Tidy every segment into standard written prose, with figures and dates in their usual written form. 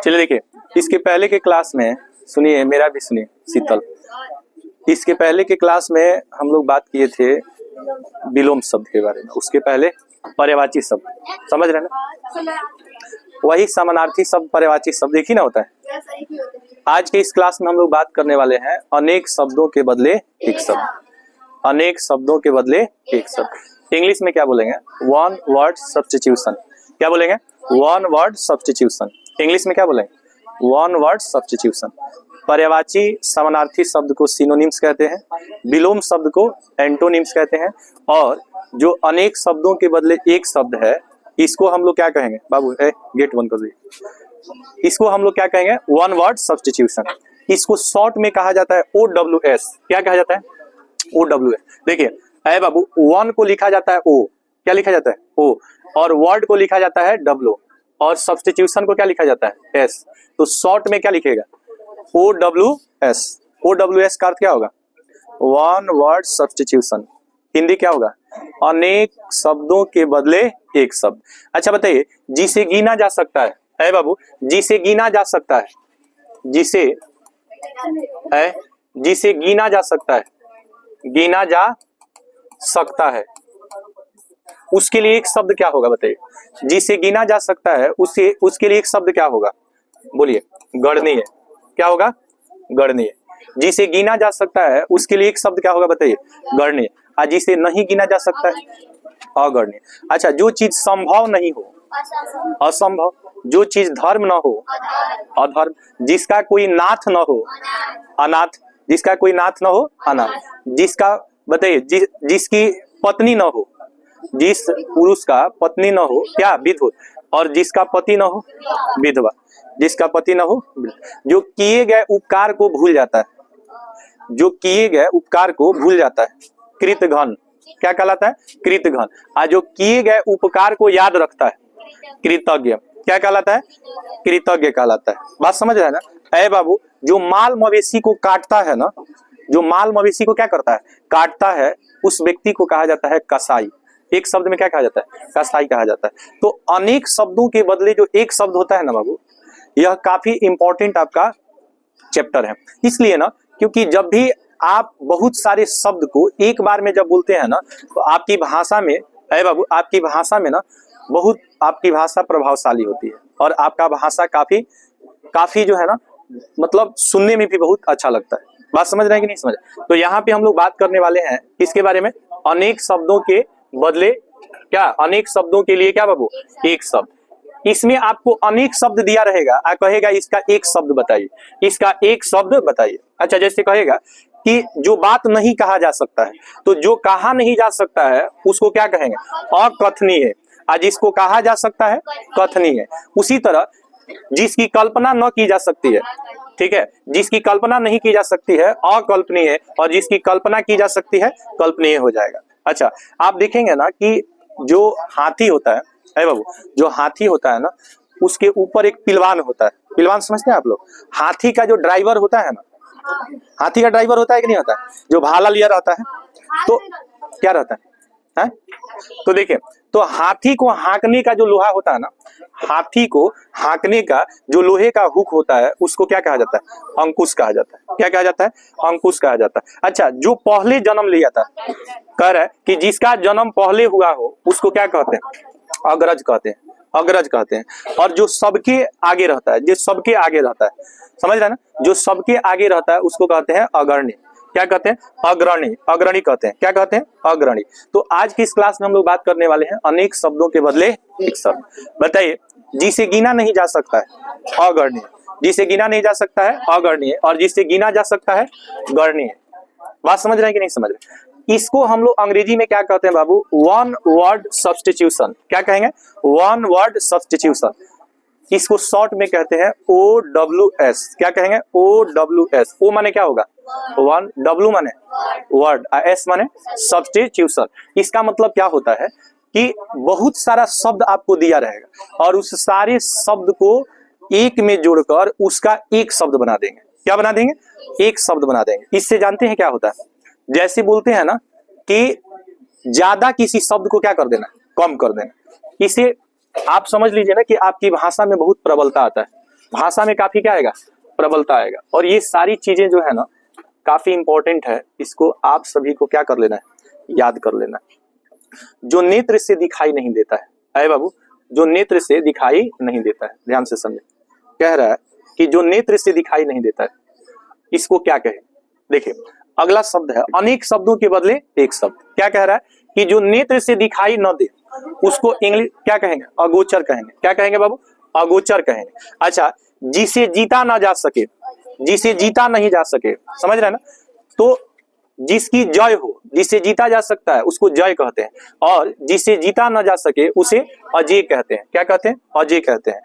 चलिए देखिए, इसके पहले के क्लास में सुनिए, मेरा भी सुनिए शीतल, इसके पहले के क्लास में हम लोग बात किए थे विलोम शब्द के बारे में, उसके पहले पर्यायवाची शब्द, समझ रहे ना, वही समानार्थी शब्द पर्यायवाची शब्द एक ही ना होता है। आज के इस क्लास में हम लोग बात करने वाले हैं अनेक शब्दों के बदले एक शब्द, अनेक शब्दों के बदले एक शब्द। इंग्लिश में क्या बोलेंगे? One word substitution. क्या बोलेंगे? One word substitution. इंग्लिश में क्या बोलेंगे? One word substitution. पर्यायवाची समानार्थी शब्द को सिनोनिम्स कहते हैं, विलोम शब्द को एंटोनिम्स कहते हैं, और जो अनेक शब्दों के बदले एक शब्द है इसको हम लोग क्या कहेंगे? बाबू गेट बंद कर दीजिए। इसको हम लोग क्या कहेंगे? One word substitution. इसको शॉर्ट में कहा जाता है OWS। क्या कहा जाता है? OWS। देखिए अरे बाबू, वन को लिखा जाता है O, क्या लिखा जाता है? O, और वर्ड को लिखा जाता है W, और सब्स्टिट्यूशन को क्या लिखा जाता है? S। तो शॉर्ट में क्या लिखेगा? OWS। OWS का अर्थ क्या होगा? One word substitution. हिंदी क्या होगा? अनेक शब्दों के बदले एक शब्द। अच्छा बताइए, जिसे गिना जा सकता है, अरे बाबू, जिसे गिना जा सकता है, जिसे गिना जा सकता है, गिना जा सकता है, उसके लिए एक शब्द क्या होगा? बताइए, जिसे गिना जा सकता है उसके लिए एक शब्द क्या होगा? बोलिए। गणनीय। क्या होगा? गणनीय। जिसे गिना जा सकता है उसके लिए एक शब्द क्या होगा? बताइए। गणनीय। और जिसे नहीं गिना जा सकता है, अगणनीय। अच्छा, जो चीज संभव नहीं हो, असंभव। जो चीज धर्म न हो, अधर्म। जिसका कोई नाथ न हो, अनाथ। जिसका कोई नाथ न हो, अनाथ। जिसका, बताइए, जिसकी पत्नी न हो, जिस पुरुष का पत्नी न हो, क्या? विधवा। और जिसका पति न हो, विधवा। जिसका पति न हो, जो किए गए उपकार को भूल जाता है, जो किए गए उपकार को भूल जाता है, कृतघ्न। क्या कहलाता है? कृतघ्न। और जो किए गए उपकार को याद रखता है, कृतज्ञ। क्या कहलाता है? कृतज्ञ कहलाता है। बात समझ रहे हैं ना? अरे बाबू, जो माल मवेशी को काटता है ना, जो माल मवेशी को क्या करता है? काटता है, उस व्यक्ति को कहा जाता है कसाई। एक शब्द में क्या कहा जाता है? कसाई कहा जाता है। तो अनेक शब्दों के बदले जो एक शब्द होता है ना बाबू, यह काफी इंपॉर्टेंट आपका चैप्टर है। इसलिए ना, क्योंकि जब भी आप बहुत सारे शब्द को एक बार में जब बोलते हैं ना, तो आपकी भाषा में, अरे बाबू, आपकी भाषा में ना बहुत, आपकी भाषा प्रभावशाली होती है, और आपका भाषा काफी जो है ना, मतलब सुनने में भी बहुत अच्छा लगता है। बात समझ रहे हैं कि नहीं समझ? तो यहाँ पे हम लोग बात करने वाले हैं किसके बारे में? अनेक शब्दों के बदले क्या? अनेक शब्दों के लिए क्या बाबू? एक शब्द। इसमें आपको अनेक शब्द दिया रहेगा, आप कहेगा इसका एक शब्द बताइए, इसका एक शब्द बताइए। अच्छा, जैसे कहेगा कि जो बात नहीं कहा जा सकता है, तो जो कहा नहीं जा सकता है उसको क्या कहेंगे? अकथनीय। और जिसको कहा जा सकता है, कथनीय। उसी तरह जिसकी कल्पना न की जा सकती है, ठीक है, जिसकी कल्पना नहीं की जा सकती है अकल्पनीय, और जिसकी कल्पना की जा सकती है कल्पनीय हो जाएगा। अच्छा, आप देखेंगे ना कि जो हाथी होता है, अरे बाबू, जो हाथी होता है ना, उसके ऊपर एक पिलवान होता है। पिलवान समझते हैं आप लोग? हाथी का जो ड्राइवर होता है ना, हाथी का ड्राइवर होता है कि नहीं होता है? जो भाला लिया रहता है, तो क्या रहता है? तो देखिए, तो हाथी को हाँकने का जो लोहा होता है ना, हाथी को हाँकने का जो लोहे का हुक होता है, उसको क्या कहा जाता है? अंकुश कहा जाता है। क्या कहा जाता है? अंकुश कहा जाता है। अच्छा, जो पहले जन्म लिया था, कह रहा है कि जिसका जन्म पहले हुआ हो उसको क्या कहते हैं? अग्रज कहते हैं। अग्रज कहते हैं। और जो सबके आगे रहता है, जो सबके आगे रहता है, समझ रहे हैं ना, जो सबके आगे रहता है उसको कहते हैं अग्रणी। क्या कहते हैं? अग्रणी। अग्रणी कहते हैं। क्या कहते हैं? अग्रणी। तो आज की इस क्लास में हम लोग बात करने वाले हैं अनेक शब्दों के बदले एक शब्द। बताइए, जिसे गिना नहीं जा सकता है, अगणनीय। जिसे गिना नहीं जा सकता है, अगणनीय। और जिसे गिना जा सकता है, गणनीय। बात समझ रहे हैं कि नहीं समझ रहे? इसको हम लोग अंग्रेजी में क्या कहते हैं बाबू? One word substitution. क्या कहेंगे? One word substitution. इसको शॉर्ट में कहते हैं OWS। क्या कहेंगे? OWS। O माने क्या होगा? वन, W माने वर्ड, S माने सब्स्टिट्यूशन। इसका मतलब क्या होता है कि बहुत सारा शब्द आपको दिया रहेगा, और उस सारे शब्द को एक में जोड़कर उसका एक शब्द बना देंगे। क्या बना देंगे? एक शब्द बना देंगे। इससे जानते हैं क्या होता है? जैसे बोलते हैं ना कि ज्यादा किसी शब्द को क्या कर देना? कम कर देना। इसे आप समझ लीजिए ना कि आपकी भाषा में बहुत प्रबलता आता है। भाषा में काफी क्या आएगा, प्रबलता आएगा। और ये सारी चीजें जो है ना काफी इंपॉर्टेंट है, इसको आप सभी को क्या कर लेना है, याद कर लेना है। जो नेत्र से दिखाई नहीं देता है, अरे बाबू, जो नेत्र से दिखाई नहीं देता है, ध्यान से समझे, कह रहा है कि जो नेत्र से दिखाई नहीं देता है इसको क्या कहे। देखिए अगला शब्द है अनेक शब्दों के बदले एक शब्द। क्या कह रहा है कि जो नेत्र से दिखाई न दे उसको इंग्लिश क्या कहेंगे, अगोचर कहेंगे। क्या कहेंगे बाबू, अगोचर कहेंगे। अच्छा, जिसे जीता ना जा सके, जिसे जीता नहीं जा सके, समझ रहे हैं ना, तो जिसकी जय हो, जिसे जीता जा सकता है उसको जय कहते हैं, और जिसे जीता ना जा सके उसे अजय कहते हैं। क्या कहते हैं, अजय कहते हैं।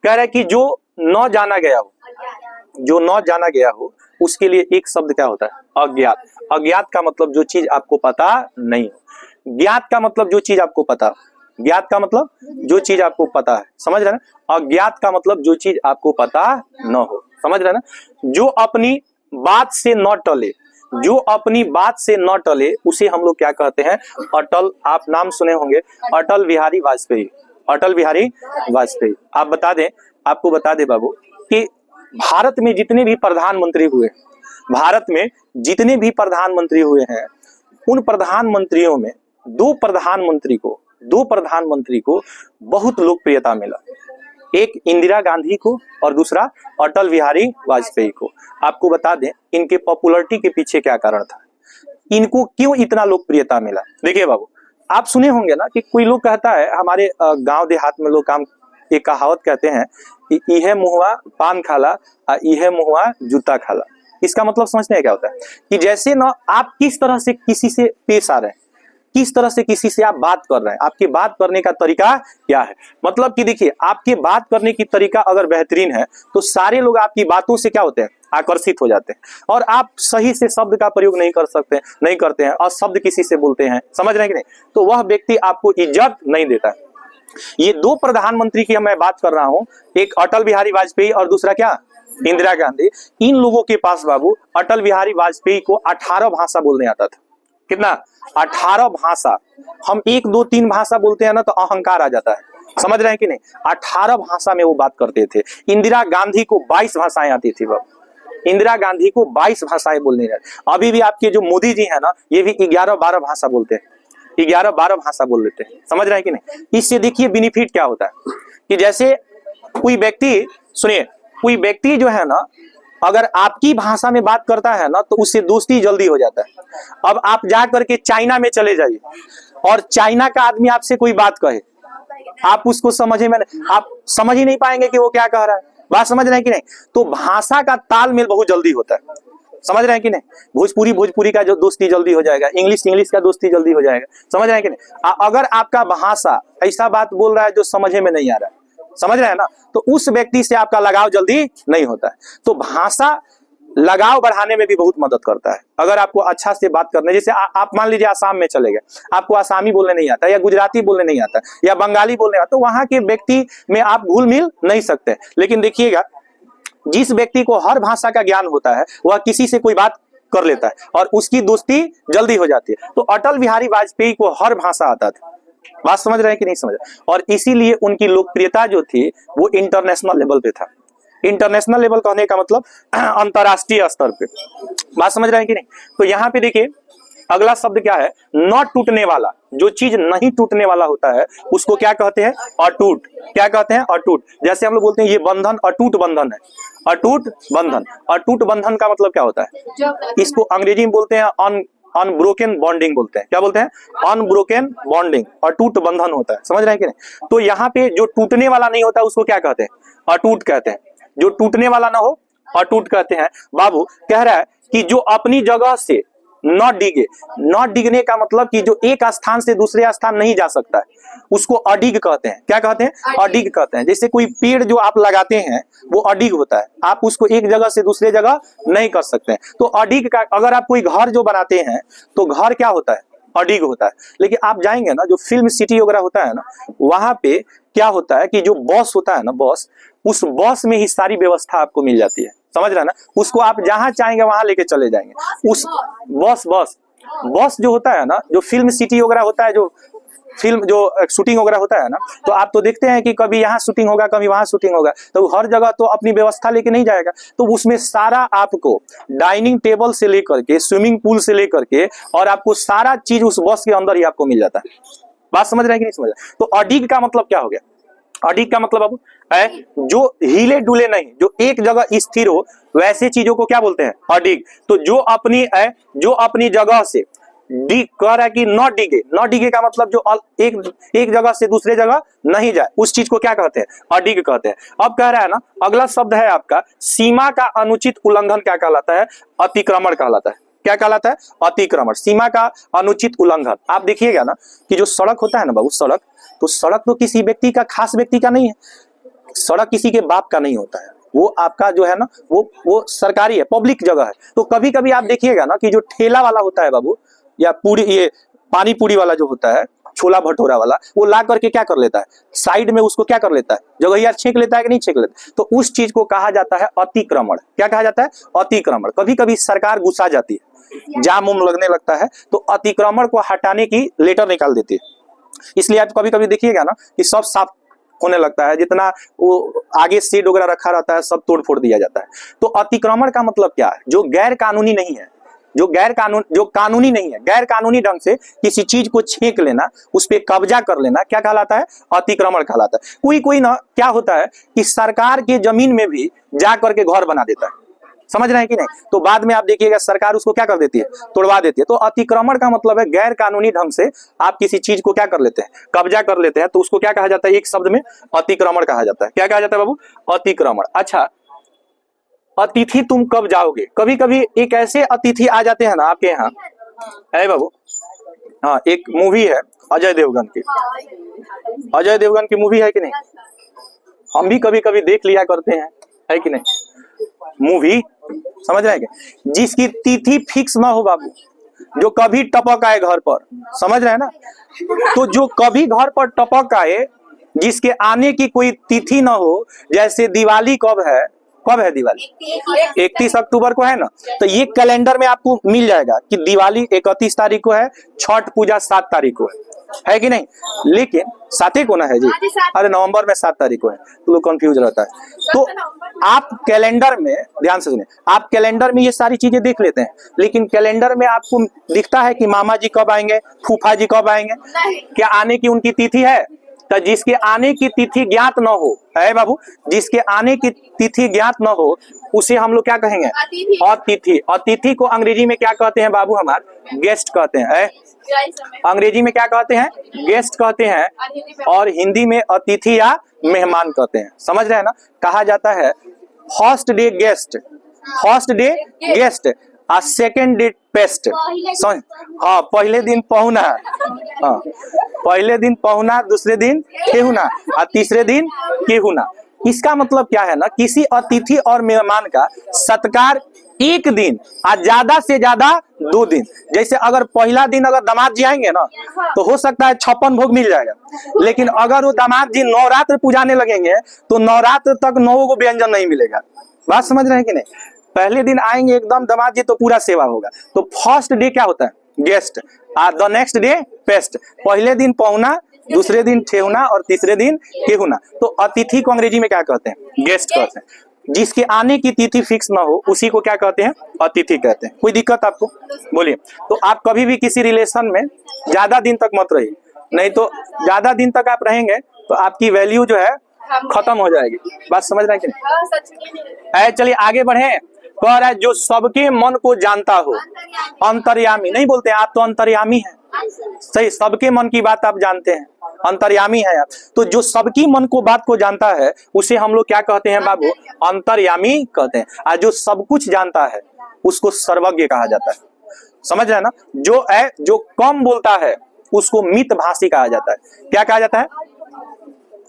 कह रहा है कि जो न जाना गया हो, जो न जाना गया हो उसके लिए एक शब्द क्या होता है, अज्ञात। अज्ञात का मतलब जो चीज आपको पता नहीं हो, ज्ञात का मतलब जो चीज आपको पता, ज्ञात का मतलब जो चीज आपको पता है, समझ रहे ना। अज्ञात का मतलब जो चीज आपको पता न हो, समझ रहे ना। जो अपनी बात से न टले, जो अपनी बात से न टले उसे हम लोग क्या कहते हैं, अटल। आप नाम सुने होंगे अटल बिहारी वाजपेयी, अटल बिहारी वाजपेयी। आप बता दें, आपको बता दें बाबू कि भारत में जितने भी प्रधानमंत्री हुए, भारत में जितने भी प्रधानमंत्री हुए हैं उन प्रधानमंत्रियों में दो प्रधानमंत्री को बहुत लोकप्रियता मिला, एक इंदिरा गांधी को और दूसरा अटल बिहारी वाजपेयी को। आपको बता दें इनके पॉपुलैरिटी के पीछे क्या कारण था, इनको क्यों इतना लोकप्रियता मिला। देखिए बाबू, आप सुने होंगे ना कि कोई लोग कहता है, हमारे गांव देहात में लोग एक कहावत कहते हैं कि इहे मुहवा पान खाला और इहे मुहवा जूता खाला। इसका मतलब समझते हैं क्या होता है कि जैसे ना आप किस तरह से किसी से पेश आ रहे हैं, किस तरह से किसी से आप बात कर रहे हैं, आपके बात करने का तरीका क्या है। मतलब कि देखिए, आपके बात करने की तरीका अगर बेहतरीन है तो सारे लोग आपकी बातों से क्या होते हैं, आकर्षित हो जाते हैं। और आप सही से शब्द का प्रयोग नहीं करते हैं और शब्द किसी से बोलते हैं, समझ रहे हैं कि नहीं, तो वह व्यक्ति आपको इज्जत नहीं देता है। ये दो प्रधानमंत्री की मैं बात कर रहा हूं, एक अटल बिहारी वाजपेयी और दूसरा क्या, इंदिरा गांधी। इन लोगों के पास बाबू, अटल बिहारी वाजपेयी को 18 भाषा बोलने आता था। कितना, 18 भाषा। हम 1 2 3 भाषा बोलते हैं ना तो अहंकार आ जाता है, समझ रहे हैं कि नहीं। 18 भाषा में वो बात करते थे। इंदिरा गांधी को 22 भाषाएं आती थी बाबू, इंदिरा गांधी को 22 भाषाएं बोलने आती। अभी भी आपके जो मोदी जी है ना, ये भी 11-12 भाषा बोलते हैं, 11-12 भाषा बोल लेते हैं, समझ रहे हैं कि नहीं। इससे देखिए बेनिफिट क्या होता है कि जैसे कोई व्यक्ति, सुनिए, कोई व्यक्ति जो है ना अगर आपकी भाषा में बात करता है ना तो उससे दोस्ती जल्दी हो जाता है। अब आप जा करके चाइना में चले जाइए और चाइना का आदमी आपसे कोई बात कहे, आप उसको आप समझ ही नहीं पाएंगे कि वो क्या कह रहा है। बात समझ रहे हैं कि नहीं। तो भाषा का तालमेल बहुत जल्दी होता है, समझ रहे हैं कि नहीं। भोजपुरी का जो दोस्ती जल्दी हो जाएगा, इंग्लिश का दोस्ती जल्दी हो जाएगा, समझ रहे हैं कि नहीं। अगर आपका भाषा ऐसा बात बोल रहा है जो समझे में नहीं आ रहा है, समझ रहे हैं ना, तो उस व्यक्ति से आपका लगाव जल्दी नहीं होता है। तो भाषा लगाव बढ़ाने में भी बहुत मदद करता है। अगर आपको अच्छा से बात करने, जैसे आप मान लीजिए आसाम में चले गए, आपको आसामी बोलने नहीं आता या गुजराती बोलने नहीं आता या बंगाली बोलने आता, तो वहां के व्यक्ति में आप घुल मिल नहीं सकते। लेकिन देखिएगा, जिस व्यक्ति को हर भाषा का ज्ञान होता है वह किसी से कोई बात कर लेता है और उसकी दोस्ती जल्दी हो जाती है। तो अटल बिहारी वाजपेयी को हर भाषा आता था। बात समझ रहे हैं कि नहीं समझ रहे। और इसीलिए उनकी लोकप्रियता जो थी वो इंटरनेशनल लेवल पे था। इंटरनेशनल लेवल कहने का मतलब अंतरराष्ट्रीय स्तर पे। बात समझ रहे हैं कि नहीं। तो यहाँ पे देखिए अगला शब्द क्या है, न टूटने वाला। जो चीज नहीं टूटने वाला होता है उसको क्या कहते हैं, अटूट। क्या कहते हैं, अटूट। जैसे हम लोग बोलते हैं ये बंधन अटूट बंधन है, अटूट बंधन। अटूट बंधन का मतलब क्या होता है, इसको अंग्रेजी में बोलते हैं अनब्रोकन बॉन्डिंग बोलते हैं। क्या बोलते हैं, अनब्रोकन बॉन्डिंग, अटूट बंधन होता है, समझ रहे हैं कि नहीं। तो यहाँ पे जो टूटने वाला नहीं होता उसको क्या कहते हैं, अटूट कहते हैं। जो टूटने वाला ना हो अटूट कहते हैं। बाबू कह रहा है कि जो अपनी जगह से न डिगे, न डिगने का मतलब कि जो एक स्थान से दूसरे स्थान नहीं जा सकता है उसको अडिग कहते हैं। क्या कहते हैं, अडिग कहते हैं। जैसे कोई पेड़ जो आप लगाते हैं वो अडिग होता है, आप उसको एक जगह से दूसरे जगह नहीं कर सकते हैं। तो अडिग का, अगर आप कोई घर जो बनाते हैं तो घर क्या होता है, अडिग होता है। लेकिन आप जाएंगे ना जो फिल्म सिटी वगैरह होता है ना, वहां पे क्या होता है कि जो बॉस होता है ना, बॉस, उस बॉस में ही सारी व्यवस्था आपको मिल जाती है, समझ रहे हैं ना। उसको आप जहां चाहेंगे वहां लेके चले जाएंगे। उस बॉस जो होता है ना, जो फिल्म सिटी वगैरह होता है, जो फिल्म जो शूटिंग वगैरह होता है ना, तो आप तो देखते हैं कि कभी यहाँ शूटिंग होगा, कभी वहां शूटिंग होगा, तो हर जगह तो अपनी व्यवस्था लेके नहीं जाएगा। तो उसमें सारा आपको डाइनिंग टेबल से लेकर के, स्विमिंग पूल से लेकर के, और आपको सारा चीज उस बस के अंदर ही आपको मिल जाता है। बात समझ रहे हैं कि नहीं समझ रहे? तो अडिग का मतलब क्या हो गया? अडिग का मतलब अब है जो हिले डुले नहीं, जो एक जगह स्थिर हो, वैसे चीजों को क्या बोलते हैं? अडिग। तो जो अपनी जगह से डिग कह रहा है कि न डिगे, न डिगे का मतलब जो एक जगह से दूसरे जगह नहीं जाए, उस चीज को क्या कहते हैं? अडिग कहते हैं। अब कह रहा है ना, अगला शब्द है आपका सीमा का अनुचित उल्लंघन, क्या कहलाता है? अतिक्रमण कहलाता है। क्या कहलाता है? अतिक्रमण, सीमा का अनुचित उल्लंघन। आप देखिएगा ना कि जो सड़क होता है ना बाबू, सड़क तो किसी व्यक्ति का, खास व्यक्ति का नहीं है। सड़क किसी के बाप का नहीं होता है, वो आपका जो है ना, वो सरकारी है, पब्लिक जगह है। तो कभी कभी आप देखिएगा ना कि जो ठेला वाला होता है बाबू, या पूरी ये पानी पूरी वाला जो होता है, छोला भटूरा वाला, वो ला करके क्या कर लेता है? साइड में उसको क्या कर लेता है? जगह छेक लेता है कि नहीं छेक लेता? तो उस चीज को कहा जाता है अतिक्रमण। क्या कहा जाता है? अतिक्रमण। कभी कभी सरकार गुस्सा जाती है, जाम उम लगने लगता है, तो अतिक्रमण को हटाने की लेटर निकाल देती है। इसलिए आप कभी कभी देखिएगा ना कि सब साफ होने लगता है, जितना वो आगे सीट वगैरह रखा रहता है सब तोड़ फोड़ दिया जाता है। तो अतिक्रमण का मतलब क्या है? जो गैर कानूनी नहीं है, जो कानूनी नहीं है, गैर कानूनी ढंग से किसी चीज को छेक लेना, उस पर कब्जा कर लेना, क्या कहलाता है? अतिक्रमण कहलाता है। कोई ना क्या होता है कि सरकार के जमीन में भी जा करके घर बना देता है, समझ रहे हैं कि नहीं? तो बाद में आप देखिएगा सरकार उसको क्या कर देती है? तोड़वा देती है। तो अतिक्रमण का मतलब है गैर कानूनी ढंग से आप किसी चीज को क्या कर लेते हैं? कब्जा कर लेते हैं, तो उसको क्या कहा जाता है? एक शब्द में अतिक्रमण कहा जाता है। क्या कहा जाता है बाबू? अतिक्रमण। अच्छा, अतिथि तुम कब जाओगे? कभी कभी एक ऐसे अतिथि आ जाते हैं ना आपके यहाँ, है बाबू। हाँ, एक मूवी है अजय देवगन की, अजय देवगन की मूवी है कि नहीं? हम भी कभी कभी देख लिया करते हैं, है कि नहीं? मूवी समझ रहे हैं क्या? जिसकी तिथि फिक्स ना हो बाबू, जो कभी टपक आए घर पर, समझ रहे हैं ना? तो जो कभी घर पर टपक आए, जिसके आने की कोई तिथि ना हो, जैसे दिवाली कब है दिवाली? 31 अक्टूबर को है ना। तो ये कैलेंडर में आपको मिल जाएगा कि दिवाली 31 तारीख को है, छठ पूजा 7 तारीख को है कि नहीं? लेकिन 7 को ना है जी, अरे नवंबर में 7 तारीख को है, तो लोग कंफ्यूज रहता है। तो आप कैलेंडर में ध्यान से सुनिए, आप कैलेंडर में ये सारी चीजें देख लेते हैं, लेकिन कैलेंडर में आपको दिखता है कि मामा जी कब आएंगे, फूफा जी कब आएंगे, क्या आने की उनकी तिथि है? तो जिसके आने की तिथि ज्ञात न हो, है बाबू, जिसके आने की तिथि ज्ञात न हो, उसे हम लोग क्या कहेंगे? अतिथि। अतिथि को अंग्रेजी में क्या कहते हैं बाबू? हमारे गेस्ट कहते हैं। अंग्रेजी में क्या कहते हैं? गेस्ट कहते हैं, और हिंदी में अतिथि या मेहमान कहते हैं। समझ रहे हैं ना? कहा जाता है फर्स्ट डे गेस्ट, और सेकेंड डे पेस्ट। हाँ, पहले दिन पहुना, हाँ, पहले दिन पहुना, दूसरे दिन ठेहुना, और तीसरे दिन केहुना। इसका मतलब क्या है ना, किसी अतिथि और मेहमान का सत्कार एक दिन और ज्यादा से ज्यादा 2 दिन। जैसे अगर पहला दिन अगर दामाद जी आएंगे ना, तो हो सकता है 56 भोग मिल जाएगा, लेकिन अगर वो दामाद जी नवरात्र पूजाने लगेंगे तो नवरात्र तक 9 को व्यंजन नहीं मिलेगा। बात समझ रहे हैं कि नहीं? पहले दिन आएंगे एकदम दामाद जी, तो पूरा सेवा होगा। तो फर्स्ट डे क्या होता है? गेस्ट, और द नेक्स्ट डे पेस्ट। पहले दिन पहुना, दूसरे दिन ठेहुना, और तीसरे दिन केहुना। तो अतिथि को अंग्रेजी में क्या कहते हैं? गेस्ट कहते हैं। जिसके आने की तिथि फिक्स ना हो, उसी को क्या कहते हैं? अतिथि कहते हैं। कोई दिक्कत आपको? बोलिए। तो आप कभी भी किसी रिलेशन में ज्यादा दिन तक मत रहिए, नहीं तो ज्यादा दिन तक आप रहेंगे तो आपकी वैल्यू जो है खत्म हो जाएगी। बात समझ रहे हैं कि नहीं? चलिए आगे बढ़े। कह रहा है जो सबके मन को जानता हो, अंतर्यामी। नहीं बोलते आप तो अंतर्यामी हैं, सही, सबके मन की बात आप जानते हैं, अंतर्यामी है आप। तो जो सबकी मन को बात को जानता है, उसे हम लोग क्या कहते हैं बाबू? अंतर्यामी कहते हैं। और जो सब कुछ जानता है, उसको सर्वज्ञ कहा जाता है। समझ रहे हैं ना? जो कम बोलता है, उसको मितभाषी कहा जाता है। क्या कहा जाता है?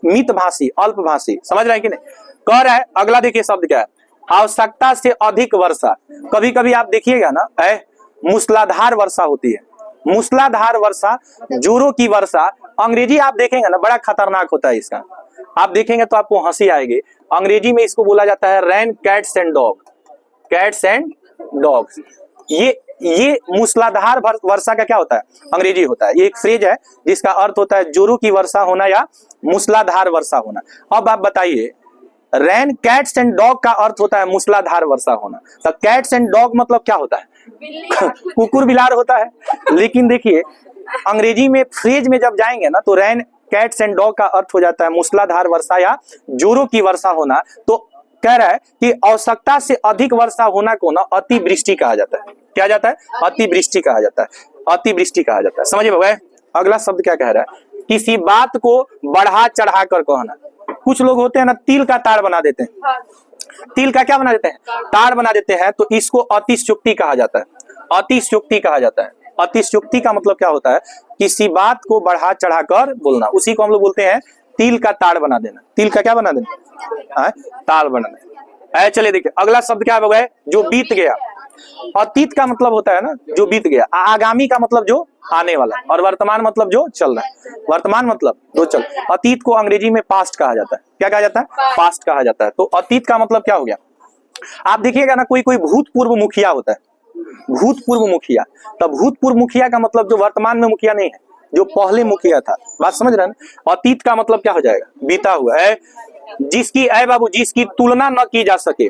मितभाषी, अल्पभाषी। समझ रहे हैं कि नहीं? कह रहा है अगला, देखिए शब्द क्या है? आवश्यकता से अधिक वर्षा। कभी कभी आप देखिएगा ना, मूसलाधार वर्षा होती है, मूसलाधार वर्षा, जोरों की वर्षा। अंग्रेजी आप देखेंगे ना, बड़ा खतरनाक होता है इसका, आप देखेंगे तो आपको हंसी आएगी। अंग्रेजी में इसको बोला जाता है rain cats and dog, cats and dogs. ये ये मूसलाधार वर्षा का क्या होता है? अंग्रेजी होता है। ये एक फ्रेज है जिसका अर्थ होता है जोरों की वर्षा होना या मूसलाधार वर्षा होना। अब आप बताइए, रैन कैट्स एंड डॉग का अर्थ होता है मूसलाधार वर्षा होना, तो कैट्स एंड डॉग मतलब क्या होता है? कुकुर बिलार होता है। लेकिन देखिए अंग्रेजी में फ्रेज में जब जाएंगे ना तो रैन कैट्स एंड डॉग का अर्थ हो जाता है मूसलाधार वर्षा या जोरों की वर्षा होना। तो कह रहा है कि आवश्यकता से अधिक वर्षा होना को ना अतिवृष्टि कहा जाता है। क्या जाता है? अतिवृष्टि कहा जाता है। अतिवृष्टि कहा जाता है। समझिए बाबा, अगला शब्द क्या कह रहा है? किसी बात को बढ़ा चढ़ा कर कहना। कुछ लोग होते हैं ना तिल का ताड़ बना देते हैं। तिल का क्या बना देते हैं? ताड़ बना देते हैं। तो इसको अतिशयोक्ति कहा जाता है। अतिशयोक्ति कहा जाता है। अतिशयोक्ति का मतलब क्या होता है? किसी बात को बढ़ा चढ़ा कर बोलना। उसी को हम लोग बोलते हैं तिल का ताड़ बना देना। तिल का क्या बना देना? ताड़ बना देना। चलिए देखिए अगला शब्द क्या है? जो बीत गया। अतीत का मतलब होता है ना जो बीत गया। आगामी का मतलब जो आने वाला, और वर्तमान मतलब जो चल रहा है। वर्तमान मतलब जो चल। अतीत को अंग्रेजी में पास्ट कहा जाता है। क्या कहा जाता है? पास्ट कहा जाता है। तो अतीत का मतलब क्या हो गया? आप देखिएगा ना कोई कोई भूतपूर्व मुखिया होता है। भूतपूर्व मुखिया, तो भूतपूर्व मुखिया का मतलब जो वर्तमान में मुखिया नहीं है, जो पहले मुखिया था। बात समझ रहे हैं? अतीत का मतलब क्या हो जाएगा? बीता हुआ है। जिसकी बाबू जिसकी तुलना न की जा सके।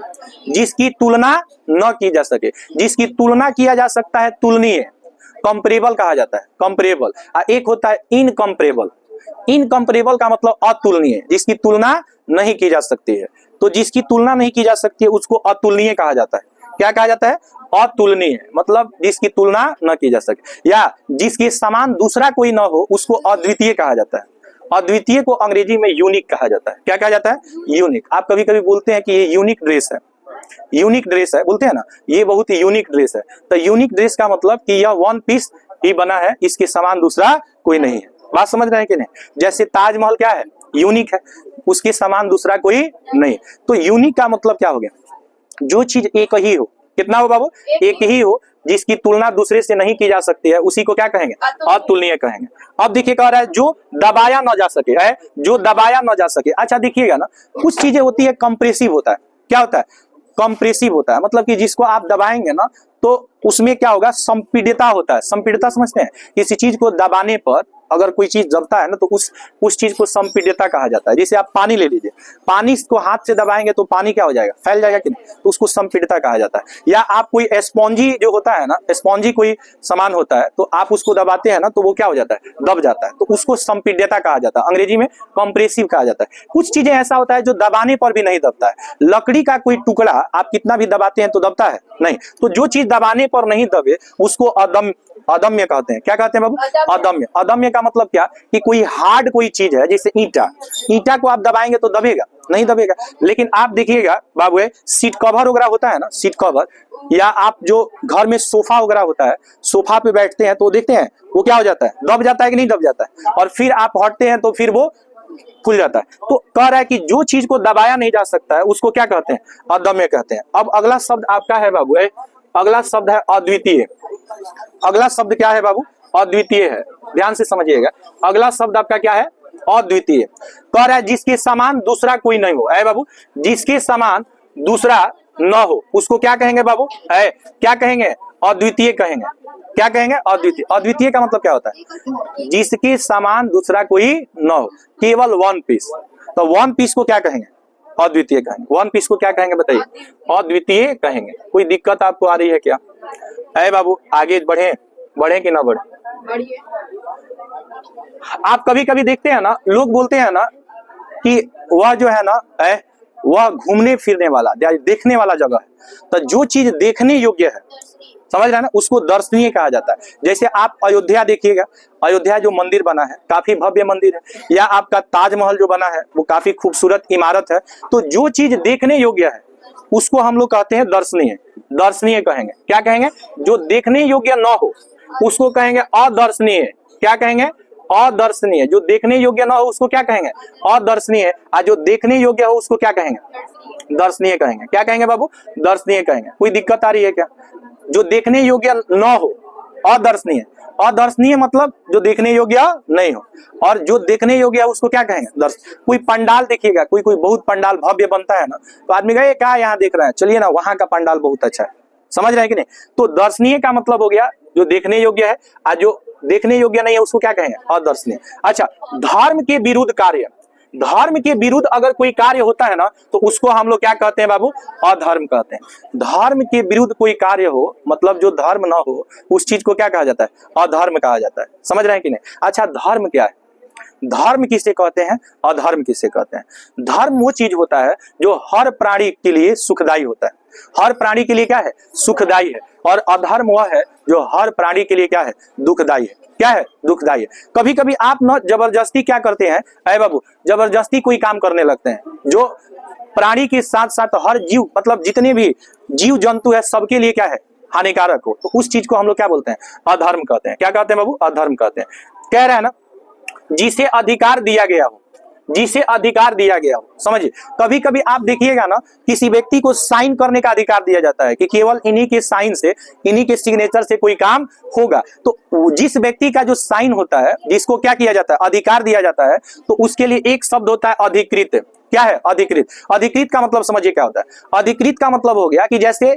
जिसकी तुलना न की जा सके। जिसकी तुलना किया जा सकता है तुलनीय, कंपेरेबल कहा जाता है। कंपेरेबल। एक होता है इनकंपेरेबल। इनकंपेरेबल का मतलब अतुलनीय, जिसकी तुलना नहीं की जा सकती है। तो जिसकी तुलना नहीं की जा सकती है उसको अतुलनीय कहा जाता है। क्या कहा जाता है? अतुलनीय, मतलब जिसकी तुलना न की जा सके या जिसके समान दूसरा कोई न हो उसको अद्वितीय कहा जाता है। अद्वितीय को अंग्रेजी में यूनिक कहा जाता है। क्या कहा जाता है? यूनिक। आप कभी कभी बोलते हैं कि ये यूनिक ड्रेस है। यूनिक ड्रेस है बोलते हैं ना, ये बहुत ही यूनिक ड्रेस है। तो यूनिक ड्रेस का मतलब कि यह वन पीस ही बना है, इसके समान दूसरा कोई नहीं है। बात समझ रहे हैं कि नहीं? जैसे ताजमहल क्या है? यूनिक है, उसके समान दूसरा कोई नहीं। तो यूनिक का मतलब क्या हो गया? जो चीज एक ही हो। कितना हो बाबू? एक ही हो, जिसकी तुलना दूसरे से नहीं की जा सकती है, उसी को क्या कहेंगे? अतुलनीय कहेंगे। अब देखिए कह रहा है जो दबाया न जा सके है। जो दबाया न जा सके। अच्छा देखिएगा ना कुछ चीजें होती है कंप्रेसिव होता है। क्या होता है? कंप्रेसिव होता है, मतलब कि जिसको आप दबाएंगे ना तो उसमें क्या होगा? संपीड़ितता होता है। संपीड़ितता समझते हैं? किसी चीज को दबाने पर अगर कोई चीज दबता है ना तो उस चीज को संपीड़ितता कहा जाता है। जैसे आप पानी ले लीजिए, पानी को हाथ से दबाएंगे तो पानी क्या हो जाएगा? फैल जाएगा कि नहीं? तो उसको संपीड़ितता कहा जाता है। या आप कोई स्पॉन्जी जो होता है ना, स्पॉन्जी कोई सामान होता है तो आप उसको दबाते हैं ना तो वो क्या हो जाता है? दब जाता है। तो उसको संपीड़ितता कहा जाता है। अंग्रेजी में कंप्रेसिव कहा जाता है। कुछ चीजें ऐसा होता है जो दबाने पर भी नहीं दबता है। लकड़ी का कोई टुकड़ा आप कितना भी दबाते हैं तो दबता है नहीं। तो जो चीज दबाने पर नहीं दबे उसको अदम्य कहते हैं। क्या कहते हैं बाबू? अदम्य। अदम्य का मतलब क्या? कि कोई हार्ड कोई चीज है, जैसे ईंटा। ईंटा को आप दबाएंगे तो दबेगा नहीं? दबेगा। लेकिन आप देखिएगा बाबू सीट कवर वगैरह होता है ना, सीट कवर, या आप जो घर में सोफा वगैरह होता है, सोफा पे बैठते हैं तो देखते हैं वो क्या हो जाता है? दब जाता है कि नहीं दब जाता है? और फिर आप हटते हैं तो फिर वो खुल जाता है। तो कह रहा है कि जो चीज को दबाया नहीं जा सकता है उसको क्या कहते हैं? अदम्य कहते हैं। अब अगला शब्द आपका है बाबू, अगला शब्द है अद्वितीय। अगला शब्द क्या है बाबू? अद्वितीय है। ध्यान से समझिएगा, अगला शब्द आपका क्या है? अद्वितीय। कह रहा है जिसके समान दूसरा कोई नहीं हो। बाबू जिसके समान दूसरा न हो उसको क्या कहेंगे बाबू? क्या कहेंगे? अद्वितीय कहेंगे। क्या कहेंगे? अद्वितीय। अद्वितीय का मतलब क्या होता है? जिसके समान दूसरा कोई न हो, केवल वन पीस। तो वन पीस को क्या कहेंगे? अद्वितीय कहेंगे। वन पीस को क्या कहेंगे बताइए? अद्वितीय कहेंगे। कोई दिक्कत आपको आ रही है क्या? बाबू आगे बढ़े कि ना बढ़े? आप कभी कभी देखते हैं ना, लोग बोलते हैं ना कि वह जो है ना वह घूमने फिरने वाला देखने वाला जगह है। तो जो चीज देखने योग्य है, समझ रहे हैं ना, उसको दर्शनीय कहा जाता है। जैसे आप अयोध्या देखिएगा, अयोध्या जो मंदिर बना है काफी भव्य मंदिर है, या आपका ताजमहल जो बना है वो काफी खूबसूरत इमारत है। तो जो चीज देखने योग्य है उसको हम लोग कहते हैं दर्शनीय। दर्शनीय कहेंगे। क्या कहेंगे? जो देखने योग्य न हो उसको कहेंगे अदर्शनीय। क्या कहेंगे? अदर्शनीय। जो देखने योग्य न हो उसको क्या कहेंगे? अदर्शनीय। और जो देखने योग्य हो उसको क्या कहेंगे? दर्शनीय कहेंगे। क्या कहेंगे बाबू? दर्शनीय कहेंगे। कोई दिक्कत आ रही है क्या? जो देखने योग्य न हो अदर्शनीय। अदर्शनीय मतलब जो देखने योग्य नहीं हो, और जो देखने योग्य है उसको क्या कहेंगे? कोई पंडाल देखिएगा, कोई बहुत पंडाल भव्य बनता है ना, तो आदमी कहे क्या यहाँ देख रहे हैं, चलिए ना वहां का पंडाल बहुत अच्छा है। समझ रहे हैं कि नहीं? तो दर्शनीय का मतलब हो गया जो देखने योग्य है, और जो देखने योग्य नहीं है उसको क्या कहेंगे? अदर्शनीय। अच्छा, धर्म के विरुद्ध कार्य, धर्म के विरुद्ध अगर कोई कार्य होता है ना तो उसको हम लोग क्या कहते हैं बाबू? अधर्म कहते हैं। धर्म के विरुद्ध कोई कार्य हो, मतलब जो धर्म ना हो, उस चीज को क्या कहा जाता है? अधर्म कहा जाता है। समझ रहे हैं कि नहीं? अच्छा, धर्म क्या है? धर्म किसे कहते हैं? अधर्म किसे कहते हैं? धर्म वो चीज होता है जो हर प्राणी के लिए सुखदायी होता है। हर प्राणी के लिए क्या है? सुखदायी है। और अधर्म वह है जो हर प्राणी के लिए क्या है? दुखदायी है। क्या है? दुखदायी है। कभी कभी आप न जबरदस्ती क्या करते हैं अय बाबू? जबरदस्ती कोई काम करने लगते हैं जो प्राणी के साथ साथ हर जीव, मतलब जितने भी जीव जंतु है सबके लिए क्या है? हानिकारक हो, तो उस चीज को हम लोग क्या बोलते हैं? अधर्म कहते हैं। क्या कहते हैं बाबू? अधर्म कहते हैं। कह रहे हैं ना, जिसे अधिकार दिया गया हो, जिसे अधिकार दिया गया हो। समझिए, कभी कभी आप देखिएगा ना, किसी व्यक्ति को साइन करने का अधिकार दिया जाता है कि केवल इन्हीं के साइन से, इन्हीं के सिग्नेचर से कोई काम होगा। तो जिस व्यक्ति का जो साइन होता है, जिसको क्या किया जाता है? अधिकार दिया जाता है, तो उसके लिए एक शब्द होता है अधिकृत। क्या है? अधिकृत। अधिकृत का मतलब समझिए क्या होता है? अधिकृत का मतलब हो गया कि जैसे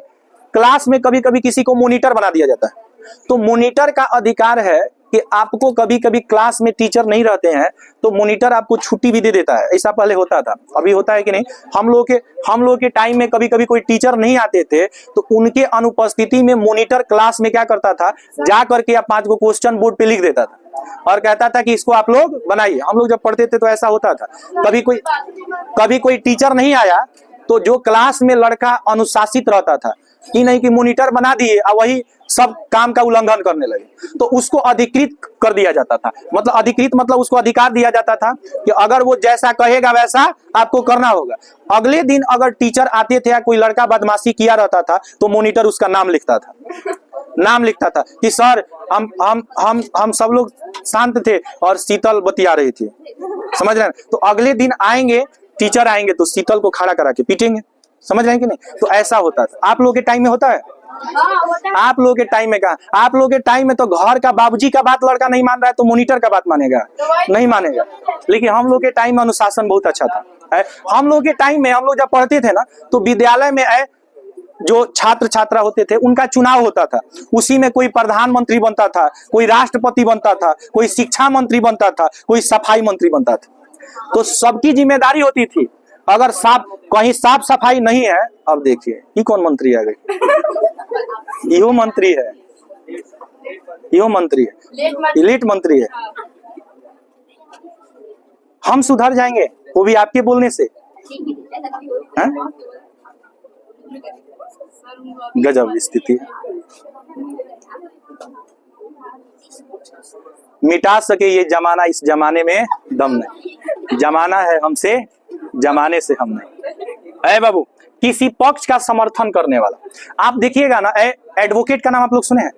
क्लास में कभी कभी किसी को मॉनिटर बना दिया जाता है, तो मॉनिटर का अधिकार है कि आपको कभी कभी क्लास में टीचर नहीं रहते हैं तो मॉनिटर आपको छुट्टी भी दे देता है। ऐसा पहले होता था, अभी होता है कि नहीं? हम लोग के टाइम में कभी कभी कोई टीचर नहीं आते थे तो उनके अनुपस्थिति में मॉनिटर क्लास में क्या करता था? जा करके 5 को क्वेश्चन बोर्ड पे लिख देता था और कहता था कि इसको आप लोग बनाइए। हम लोग जब पढ़ते थे तो ऐसा होता था। कभी कोई टीचर नहीं आया तो जो क्लास में लड़का अनुशासित रहता था, कि नहीं कि मॉनिटर बना दिए और वही सब काम का उल्लंघन करने लगे, तो उसको अधिकृत कर दिया जाता था। मतलब अधिकृत मतलब उसको अधिकार दिया जाता था कि अगर वो जैसा कहेगा वैसा आपको करना होगा। अगले दिन अगर टीचर आते थे या कोई लड़का बदमाशी किया रहता था तो मॉनिटर उसका नाम लिखता था कि सर हम सब लोग शांत थे और शीतल बतिया रही थी। समझ रहे हैं? तो अगले दिन आएंगे, टीचर आएंगे तो शीतल को खड़ा करा के पीटेंगे। समझ रहे हैं कि नहीं? तो ऐसा होता था। आप लोगों के टाइम में होता है? आप लोगों के टाइम में कहा? आप लोगों के टाइम में तो घर का बाबूजी का बात लड़का नहीं मान रहा है तो मॉनिटर का बात मानेगा? नहीं मानेगा। लेकिन हम लोग के टाइम में अनुशासन बहुत अच्छा था। हम लोग के टाइम में, हम लोग जब पढ़ते थे ना, तो विद्यालय में जो छात्र छात्रा होते थे उनका चुनाव होता था। उसी में कोई प्रधानमंत्री बनता था, कोई राष्ट्रपति बनता था, कोई शिक्षा मंत्री बनता था, कोई सफाई मंत्री बनता था। तो सबकी जिम्मेदारी होती थी। अगर कहीं साफ सफाई नहीं है, अब देखिए ये कौन मंत्री आ गई? यो मंत्री है, यो मंत्री है, इलीट मंत्री है। हम सुधर जाएंगे वो भी आपके बोलने से? गजब स्थिति। मिटा सके ये जमाना, इस जमाने में दम नहीं। जमाना है हमसे, जमाने से हम नहीं। बाबू, किसी पक्ष का समर्थन करने वाला, आप देखिएगा ना, एडवोकेट का नाम आप लोग सुने हैं?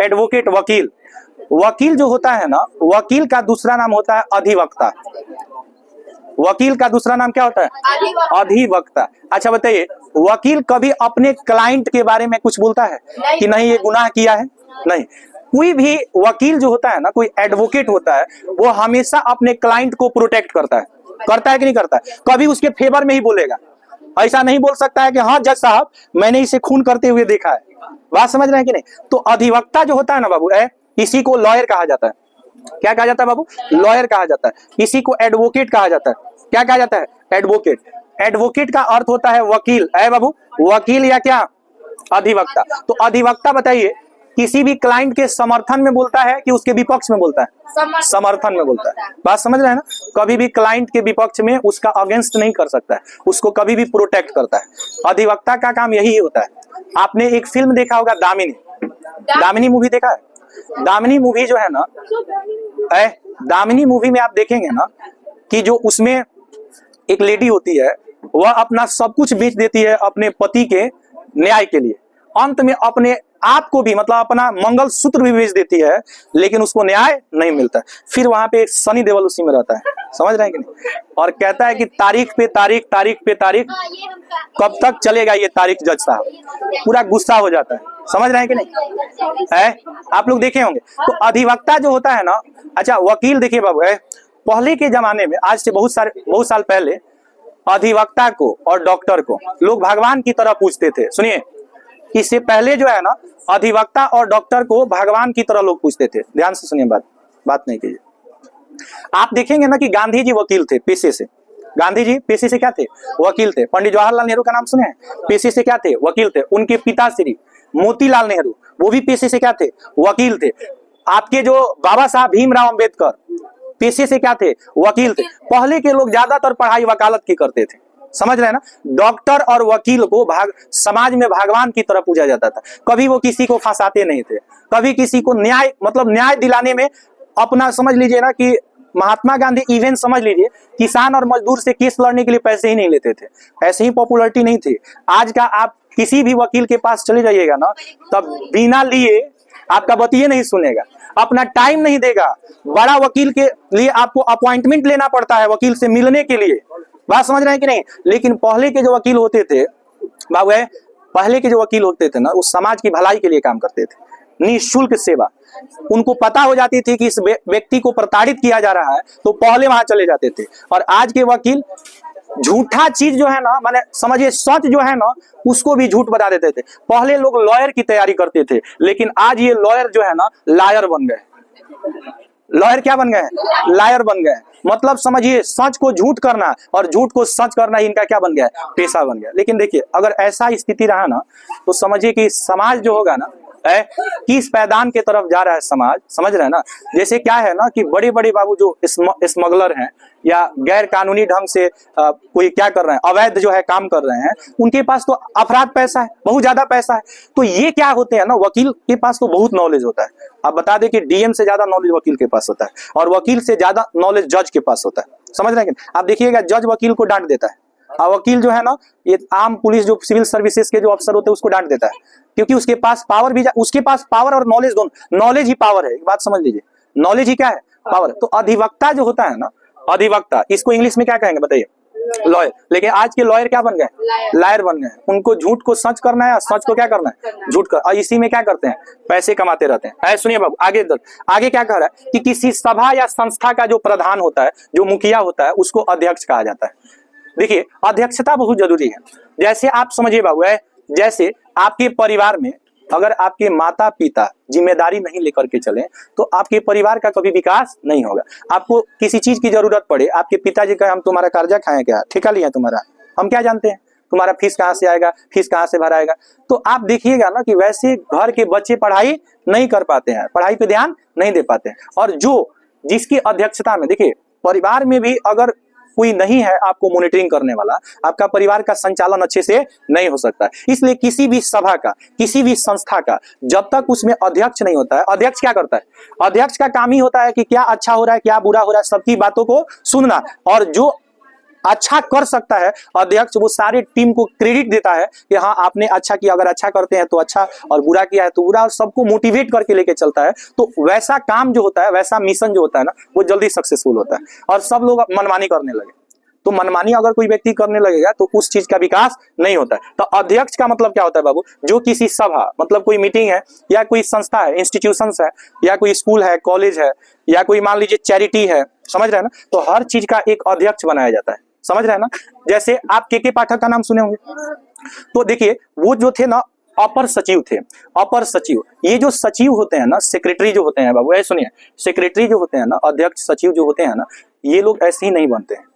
एडवोकेट, वकील। वकील जो होता है ना, वकील का दूसरा नाम होता है अधिवक्ता। वकील का दूसरा नाम क्या होता है? अधिवक्ता। अच्छा बताइए, वकील कभी अपने क्लाइंट के बारे में कुछ बोलता है कि नहीं ये गुनाह किया है? नहीं। कोई भी वकील जो होता है ना, कोई एडवोकेट होता है, वो हमेशा अपने क्लाइंट को प्रोटेक्ट करता है कि नहीं करता है? कभी उसके फेवर में ही बोलेगा। ऐसा नहीं बोल सकता है कि हाँ जज साहब मैंने इसे खून करते हुए देखा है। बात समझ रहे हैं कि नहीं? तो अधिवक्ता जो होता है ना बाबू, इसी को लॉयर कहा जाता है। क्या कहा जाता है बाबू? लॉयर कहा जाता है। इसी को एडवोकेट कहा जाता है। क्या कहा जाता है? एडवोकेट। एडवोकेट का अर्थ होता है वकील। बाबू, वकील या क्या? अधिवक्ता। तो अधिवक्ता बताइए, किसी भी क्लाइंट के समर्थन में बोलता है कि उसके विपक्ष में बोलता है? समर्थन में बोलता है। बात समझ रहे हैं ना? कभी भी क्लाइंट के विपक्ष में उसका अगेंस्ट नहीं कर सकता है, उसको कभी भी प्रोटेक्ट करता है। अधिवक्ता का काम यही होता है। आपने एक फिल्म देखा होगा, दामिनी मूवी देखा है? दामिनी मूवी जो है ना, दामिनी मूवी में आप देखेंगे ना कि जो उसमें एक लेडी होती है, वह अपना सब कुछ बेच देती है अपने पति के न्याय के लिए। अंत में अपने आप को भी, मतलब अपना मंगल सूत्र भी बेच देती है, लेकिन उसको न्याय नहीं मिलता। फिर वहां पे एक सनी देओल उसी में रहता है। समझ रहे हैं कि नहीं? और कहता है कि तारीख पे तारीख, तारीख पे तारीख, कब तक चलेगा ये तारीख जज साहब? पूरा गुस्सा हो जाता है। समझ रहे हैं कि नहीं? आप लोग देखे होंगे। तो अधिवक्ता जो होता है ना, अच्छा वकील देखिए बाबू, पहले के जमाने में, आज से बहुत साल पहले, अधिवक्ता को और डॉक्टर को लोग भगवान की तरह पूछते थे। सुनिए, इससे पहले जो है ना अधिवक्ता और डॉक्टर को भगवान की तरह लोग पूछते थे। ध्यान से सुनिए, बात नहीं कीजिए। आप देखेंगे ना कि गांधी जी वकील थे पेशे से। गांधी जी पेशे से क्या थे? वकील थे। पंडित जवाहरलाल नेहरू का नाम सुने हैं? पेशे से क्या थे? वकील थे। उनके पिताश्री मोतीलाल नेहरू वो भी पेशे से क्या थे? वकील थे। आपके जो बाबा साहब भीमराव अंबेडकर पेशे से क्या थे? वकील थे। पहले के लोग ज्यादातर पढ़ाई वकालत की करते थे, समझ रहे हैं ना। डॉक्टर और वकील को समाज में भगवान की तरह पूजा जाता था। कभी वो किसी को फंसाते नहीं थे, कभी किसी को न्याय दिलाने में अपना, समझ लीजिए ना कि महात्मा गांधी इवेंट समझ लीजिए, किसान और मजदूर से केस लड़ने के लिए पैसे ही नहीं लेते थे। ऐसे ही पॉपुलैरिटी नहीं थी। आज का आप किसी भी वकील के पास चले जाइएगा ना, तब बिना लिए आपका बतिये नहीं सुनेगा, अपना टाइम नहीं देगा। बड़ा वकील के लिए आपको अपॉइंटमेंट लेना पड़ता है वकील से मिलने के लिए। बात समझ रहे हैं कि नहीं? लेकिन पहले के जो वकील होते थे बाबू, पहले के जो वकील होते थे ना, वो समाज की भलाई के लिए काम करते थे, निःशुल्क सेवा। उनको पता हो जाती थी कि इस व्यक्ति को प्रताड़ित किया जा रहा है, तो पहले वहां चले जाते थे। और आज के वकील झूठा चीज जो है ना, माने समझिए सच जो है ना, उसको भी झूठ बता देते थे। पहले लोग लॉयर की तैयारी करते थे, लेकिन आज ये लॉयर जो है ना लायर बन गए। लॉयर क्या बन गए? लायर बन गए। मतलब समझिए सच को झूठ करना और झूठ को सच करना इनका क्या बन गया? पेशा बन गया। लेकिन देखिए अगर ऐसा स्थिति रहा ना, तो समझिए कि समाज जो होगा ना किस पैदान के तरफ जा रहा है समाज, समझ रहे हैं ना। जैसे क्या है ना कि बड़े बड़े बाबू जो स्मगलर हैं या गैर कानूनी ढंग से कोई क्या कर रहे हैं, अवैध जो है काम कर रहे हैं, उनके पास तो अफराद पैसा है, बहुत ज्यादा पैसा है। तो ये क्या होते हैं ना, वकील के पास तो बहुत नॉलेज होता है। आप बता दें कि डीएम से ज्यादा नॉलेज वकील के पास होता है, और वकील से ज्यादा नॉलेज जज के पास होता है, समझ रहे हैं। आप देखिएगा जज वकील को डांट देता है, और वकील जो है ना, ये आम पुलिस जो सिविल सर्विसेज के जो अफसर होते हैं उसको डांट देता है, क्योंकि उसके पास पावर भी, उसके पास पावर और नॉलेज दोनों। नॉलेज ही पावर है, एक बात समझ लीजिए, नॉलेज ही क्या है? पावर। तो अधिवक्ता जो होता है ना, अधिवक्ता, इसको इंग्लिश में क्या कहेंगे बताइए? लॉयर। लेकिन आज के लॉयर क्या बन गए? लायर बन गए। उनको झूठ को सच करना है, सच को क्या करना है? झूठ कर। और इसी में क्या करते हैं? पैसे कमाते रहते हैं। सुनिए बाबू, आगे क्या कह रहा है कि किसी सभा या संस्था का जो प्रधान होता है, जो मुखिया होता है, उसको अध्यक्ष कहा जाता है। देखिए अध्यक्षता बहुत जरूरी है। जैसे आप समझिए बाबू, जैसे आपके परिवार में अगर आपके माता पिता जिम्मेदारी नहीं लेकर के चले, तो आपके परिवार का कभी विकास नहीं होगा। आपको किसी चीज की जरूरत पड़े, आपके पिताजी कहे हम तुम्हारा कर्जा खाएं क्या, ठेका लिया तुम्हारा, हम क्या जानते हैं तुम्हारा फीस कहाँ से आएगा, फीस कहाँ से भराएगा। तो आप देखिएगा ना कि वैसे घर के बच्चे पढ़ाई नहीं कर पाते हैं, पढ़ाई पे ध्यान नहीं दे पाते हैं। और जिसकी अध्यक्षता में, देखिए परिवार में भी अगर कोई नहीं है आपको मॉनिटरिंग करने वाला, आपका परिवार का संचालन अच्छे से नहीं हो सकता। इसलिए किसी भी सभा का, किसी भी संस्था का, जब तक उसमें अध्यक्ष नहीं होता है, अध्यक्ष क्या करता है? अध्यक्ष का काम ही होता है कि क्या अच्छा हो रहा है, क्या बुरा हो रहा है, सबकी बातों को सुनना। और जो अच्छा कर सकता है अध्यक्ष, वो सारे टीम को क्रेडिट देता है कि हाँ आपने अच्छा किया, अगर अच्छा करते हैं तो अच्छा, और बुरा किया है तो बुरा, और सबको मोटिवेट करके लेके चलता है। तो वैसा काम जो होता है, वैसा मिशन जो होता है ना, वो जल्दी सक्सेसफुल होता है। और सब लोग मनमानी करने लगे, तो मनमानी अगर कोई व्यक्ति करने लगेगा तो उस चीज का विकास नहीं होता है। तो अध्यक्ष का मतलब क्या होता है बाबू? जो किसी सभा, मतलब कोई मीटिंग है या कोई संस्था है, इंस्टीट्यूशंस है, या कोई स्कूल है, कॉलेज है, या कोई मान लीजिए चैरिटी है, समझ रहे हैं ना, तो हर चीज का एक अध्यक्ष बनाया जाता है, समझ रहे हैं ना। जैसे आप के पाठक का नाम सुने होंगे, तो देखिए वो जो थे ना अपर सचिव थे। अपर सचिव, ये जो सचिव होते हैं ना, सेक्रेटरी जो होते हैं बाबू, ऐसे सुनिए, सेक्रेटरी जो होते हैं ना, अध्यक्ष सचिव जो होते हैं ना, ये लोग ऐसे ही नहीं बनते हैं।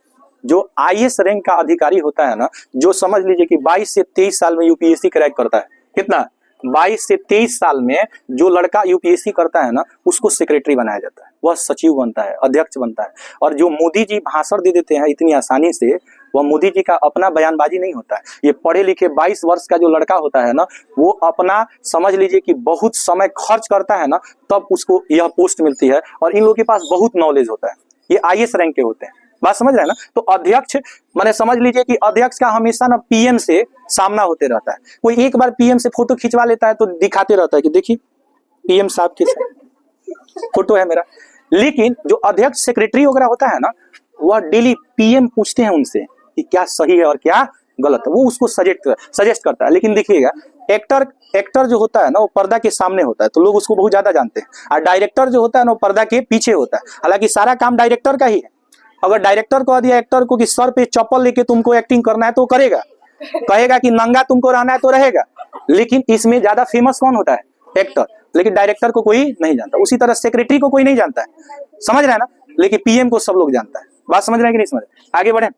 जो आईएएस रैंक का अधिकारी होता है ना, जो समझ लीजिए कि 22 से 23 साल में यूपीएससी क्रैक करता है, कितना? 22 से 23 साल में जो लड़का यूपीएससी करता है ना, उसको सेक्रेटरी बनाया जाता है, वह सचिव बनता है, अध्यक्ष बनता है। और जो मोदी जी भाषण दे देते हैं इतनी आसानी से, वह मोदी जी का अपना बयानबाजी नहीं होता है। ये पढ़े लिखे 22 वर्ष का जो लड़का होता है ना, वो अपना समझ लीजिए कि बहुत समय खर्च करता है ना, तब उसको यह पोस्ट मिलती है। और इन लोगों के पास बहुत नॉलेज होता है, ये आईएएस रैंक के होते हैं। बात समझ रहे हैं ना। तो अध्यक्ष माने समझ लीजिए कि अध्यक्ष का हमेशा ना पीएम से सामना होते रहता है। कोई एक बार पीएम से फोटो खिंचवा लेता है तो दिखाते रहता है कि देखिए पीएम साहब के फोटो है मेरा। लेकिन जो अध्यक्ष सेक्रेटरी वगैरह होता है ना, वह डेली पीएम पूछते हैं उनसे कि क्या सही है और क्या गलत है, वो उसको सजेस्ट करता है। लेकिन देखिएगा एक्टर जो होता है ना, वो पर्दा के सामने होता है, तो लोग उसको बहुत ज्यादा जानते हैं। और डायरेक्टर जो होता है ना, वो पर्दा के पीछे होता है। हालांकि सारा काम डायरेक्टर का ही है। अगर डायरेक्टर कह दिया एक्टर को कि सर पे चप्पल लेके तुमको एक्टिंग करना है तो करेगा, कहेगा कि नंगा तुमको रहना है तो रहेगा। लेकिन इसमें ज्यादा फेमस कौन होता है? एक्टर। लेकिन डायरेक्टर को कोई नहीं जानता। उसी तरह सेक्रेटरी को कोई नहीं जानता है, समझ रहे हैं ना, लेकिन पीएम को सब लोग जानता है। बात समझ रहे हैं कि नहीं समझ रहे? आगे बढ़े।